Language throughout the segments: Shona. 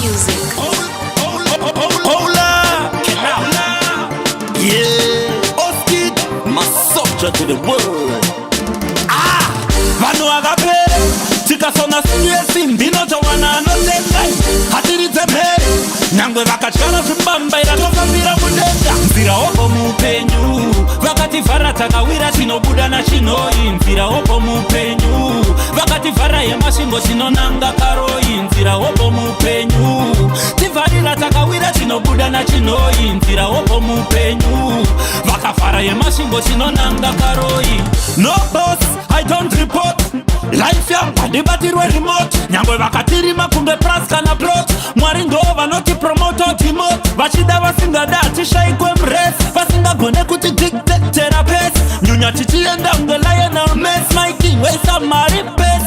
music. Hola, yeah, Oskid, my soldier to the world. Vanhu vakapera tikasona sinyesi ndinotowana anotengai hatiridze mhere nyangwe vakatyara zvimbambaira tofambira mudenga nzira opo muupenyu vakativhara takawira tinobuda nachinoi nzira opo muupenyu vakativhara yemasvingo tinonanga karoi nzira opo muupenyu tivharira takawira tinobuda nachinoi nzira opo muupenyu vakavhara yemasvingo tinonanga karoi. No boss, I don't report. Life yangu hadibatirwe remote. Nyangwe vakatirima kumbe pras kana plot. Mwari ndo vanoti promote timot. Vachida vasingada tishaikwe mres. Vasingagone kuti dictatera pes. Nyunya tichienda unge lionel mess. My king wesa mari pes.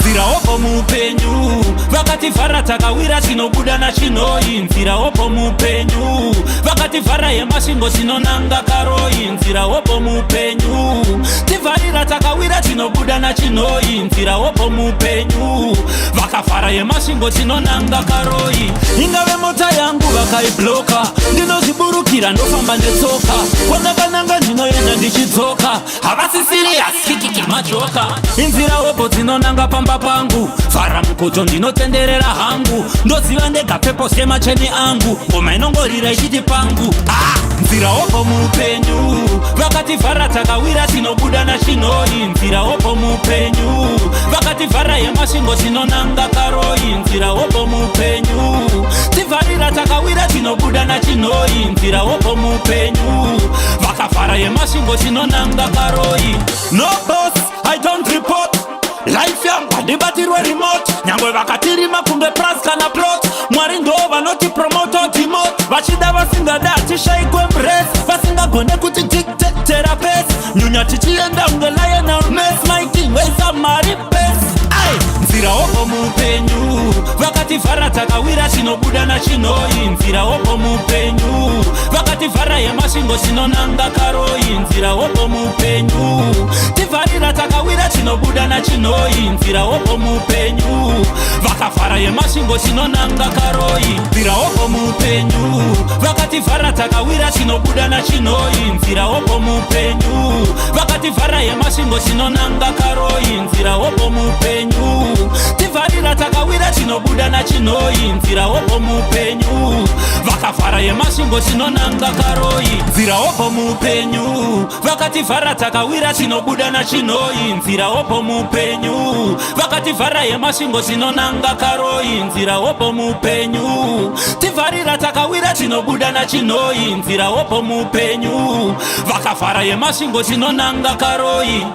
Nzira opo muupenyu vakativhara takawira tinobuda nachinoi nzira opo muupenyu vakativhara yemasvingo tinonanga karoi nzira opo muupenyu tivharira takawira tinobuda nachinoi nzira opo muupenyu vakavhara yemasvingo tinonanga karoi. Ingave mota yangu vakaibloka ndinozviburukira ndofamba ndetsoka kwanakananga ndinoenda ndichidzoka havasisirias kikiki majoka inzira opo tinonanga pamba pangu vhara mukoto ndinotenderera hangu ndoziva ndega pepo semacheni angu ngoma inongorira ichiti pangu. Nzira opo muupenyu vakativhara takawira tinobuda nachinoi nzira opo muupenyu vakativhara yemasvingo tinonanga karoi nzira opo muupenyu tivharira takawira tinobuda nachinoi nzira opo muupenyu vakavhara yemasvingo tinonanga karoi. No boss, I don't report. Life yangu hadibatirwe remote. Nyangwe vakatirima kumbe pras kana plot. Mwari ndo vanoti promote timot. Vachida vasingada tishaikwe mres. Vasingagone kuti dictatera pes. Nyunya tichienda unge lionel mess. My king wesa mari pes. Nzira opo muupenyu vakativhara takawira tinobuda nachinoi nzira opo muupenyu vakativhara yemasvingo tinonanga karoi nzira opo muupenyu tivharira takawira tinobuda nachinoi nzira opo muupenyu vakavhara yemasvingo tinonanga karoi. Nzira opo muupenyu vakativhara takawira tinobuda nachinoi nzira opo muupenyu vakativhara yemasvingo tinonanga karoi nzira opo muupenyu tivharira takawira tinobuda nachinoi nzira opo muupenyu vakavhara yemasvingo tinonanga karoi. Nzira opo muupenyu vakativhara takawira tinobuda nachinoi nzira opo muupenyu vakativhara yemasvingo tinonanga karoi nzira opo muupenyu tivharira takawira tinobuda nachinoi nzira opo muupenyu vakavhara yemasvingo tinonanga karoi.